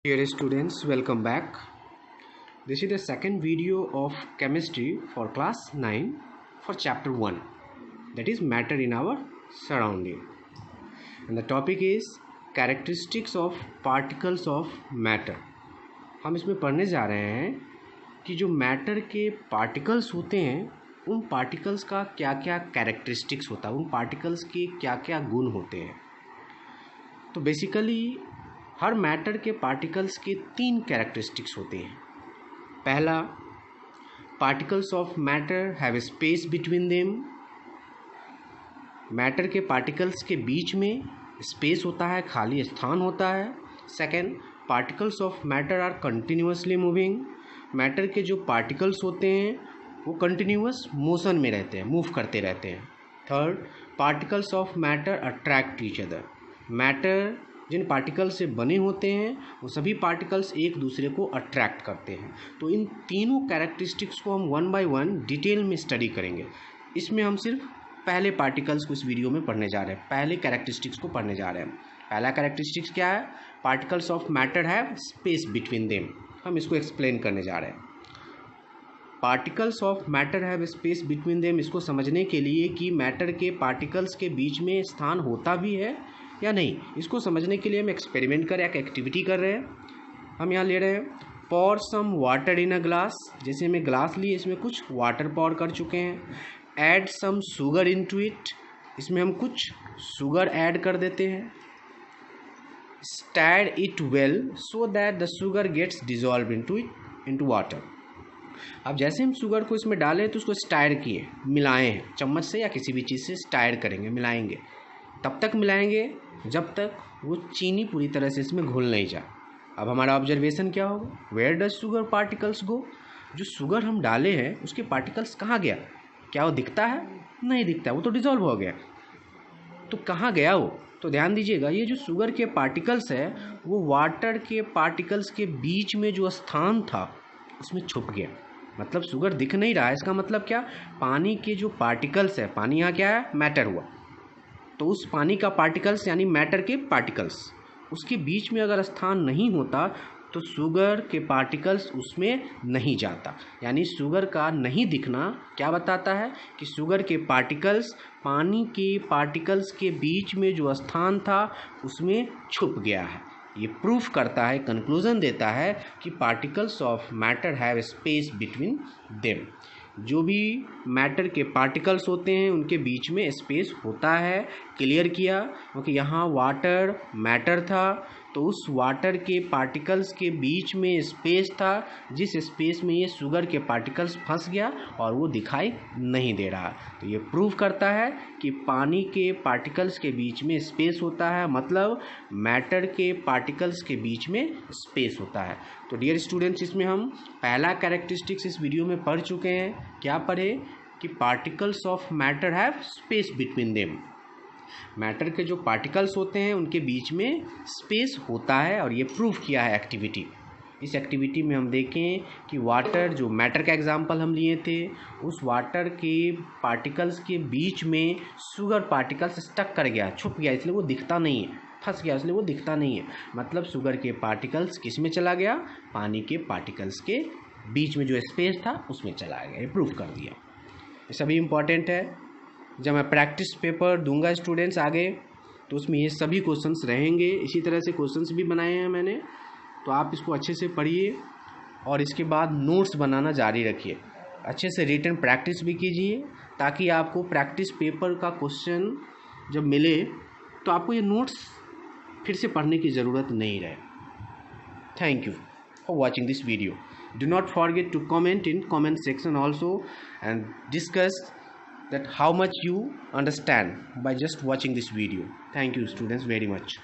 Dear students, welcome back. This is the second video of chemistry for class 9 for chapter 1, that is matter in our surrounding. And the topic is characteristics of particles of matter. हम इसमें पढ़ने जा रहे हैं कि जो matter के particles होते हैं उन पार्टिकल्स का क्या क्या कैरेक्टरिस्टिक्स होता है, उन पार्टिकल्स के क्या क्या गुण होते हैं. तो बेसिकली हर मैटर के पार्टिकल्स के 3 कैरेक्टरिस्टिक्स होते हैं. पहला, particles of matter have space between them. Matter के पार्टिकल्स के बीच में स्पेस होता है, खाली स्थान होता है. Second, particles of matter are continuously moving. Matter के जो पार्टिकल्स होते हैं वो कंटिन्यूस मोशन में रहते हैं, मूव करते रहते हैं. Third, particles of matter attract each other. Matter जिन पार्टिकल से बने होते हैं वो सभी पार्टिकल्स एक दूसरे को अट्रैक्ट करते हैं. तो इन तीनों कैरेक्टरिस्टिक्स को हम 1 बाय 1 डिटेल में स्टडी करेंगे. इसमें हम सिर्फ पहले पार्टिकल्स को इस वीडियो में पढ़ने जा रहे हैं, पहले कैरेक्टरिस्टिक्स को पढ़ने जा रहे हैं. पहला कैरेक्टरिस्टिक्स क्या है? Particles of matter have space between them. हम इसको एक्सप्लेन करने जा रहे हैं. Particles of matter have space between them, इसको समझने के लिए कि मैटर के पार्टिकल्स के बीच में स्थान होता भी है या नहीं, इसको समझने के लिए हम एक्सपेरिमेंट कर एक एक्टिविटी कर रहे हैं. हम यहाँ ले रहे हैं पॉर some water in a glass. जैसे हमें ग्लास लिए, इसमें कुछ वाटर पॉर कर चुके हैं. Add some sugar into it, इसमें हम कुछ शुगर ऐड कर देते हैं. Stir it well so that the sugar gets dissolve into water. अब जैसे हम शुगर को इसमें डालें तो उसको स्टायर किए, मिलाएं हैं चम्मच से या किसी भी चीज़ से स्टायर करेंगे, मिलाएंगे. तब तक मिलाएंगे जब तक वो चीनी पूरी तरह से इसमें घुल नहीं जाए. अब हमारा ऑब्जर्वेशन क्या होगा? वेयर डज शुगर पार्टिकल्स गो. जो शुगर हम डाले हैं उसके पार्टिकल्स कहाँ गया? क्या वो दिखता है? नहीं दिखता, वो तो डिजॉल्व हो गया. तो कहाँ गया वो? तो ध्यान दीजिएगा, ये जो शुगर के पार्टिकल्स है वो वाटर के पार्टिकल्स के बीच में जो स्थान था उसमें छुप गया. मतलब शुगर दिख नहीं रहा है. इसका मतलब क्या? पानी के जो पार्टिकल्स है, पानी यहाँ क्या है? मैटर हुआ. तो उस पानी का पार्टिकल्स यानी मैटर के पार्टिकल्स, उसके बीच में अगर स्थान नहीं होता तो शुगर के पार्टिकल्स उसमें नहीं जाता. यानी शुगर का नहीं दिखना क्या बताता है? कि शुगर के पार्टिकल्स पानी के पार्टिकल्स के बीच में जो स्थान था उसमें छुप गया है. ये प्रूफ करता है, कंक्लूजन देता है कि particles of matter have space between them. जो भी मैटर के पार्टिकल्स होते हैं उनके बीच में स्पेस होता है. क्लियर किया, क्योंकि यहाँ वाटर मैटर था तो उस वाटर के पार्टिकल्स के बीच में स्पेस था, जिस स्पेस में ये शुगर के पार्टिकल्स फंस गया और वो दिखाई नहीं दे रहा. तो ये प्रूव करता है कि पानी के पार्टिकल्स के बीच में स्पेस होता है, मतलब मैटर के पार्टिकल्स के बीच में स्पेस होता है. तो डियर स्टूडेंट्स, इसमें हम पहला कैरेक्टरिस्टिक्स इस वीडियो में पढ़ चुके हैं. क्या पढ़े? कि particles of matter have space between them. Matter के जो पार्टिकल्स होते हैं उनके बीच में स्पेस होता है और ये प्रूफ किया है एक्टिविटी. इस एक्टिविटी में हम देखें कि वाटर, जो मैटर का एग्जांपल हम लिए थे, उस वाटर के पार्टिकल्स के बीच में शुगर पार्टिकल्स स्टक कर गया, छुप गया, इसलिए वो दिखता नहीं है. फंस गया इसलिए वो दिखता नहीं है. मतलब शुगर के पार्टिकल्स किस में चला गया? पानी के पार्टिकल्स के बीच में जो स्पेस था उसमें चला गया. ये प्रूफ कर दिया. ये सभी इम्पॉर्टेंट है. जब मैं प्रैक्टिस पेपर दूंगा स्टूडेंट्स आगे तो उसमें ये सभी क्वेश्चंस रहेंगे. इसी तरह से क्वेश्चंस भी बनाए हैं मैंने, तो आप इसको अच्छे से पढ़िए और इसके बाद नोट्स बनाना जारी रखिए. अच्छे से रिटन प्रैक्टिस भी कीजिए ताकि आपको प्रैक्टिस पेपर का क्वेश्चन जब मिले तो आपको ये नोट्स फिर से पढ़ने की ज़रूरत नहीं रहे. Thank you for watching this video. Do not forget to comment in comment section also and discuss that how much you understand by just watching this video. Thank you students very much.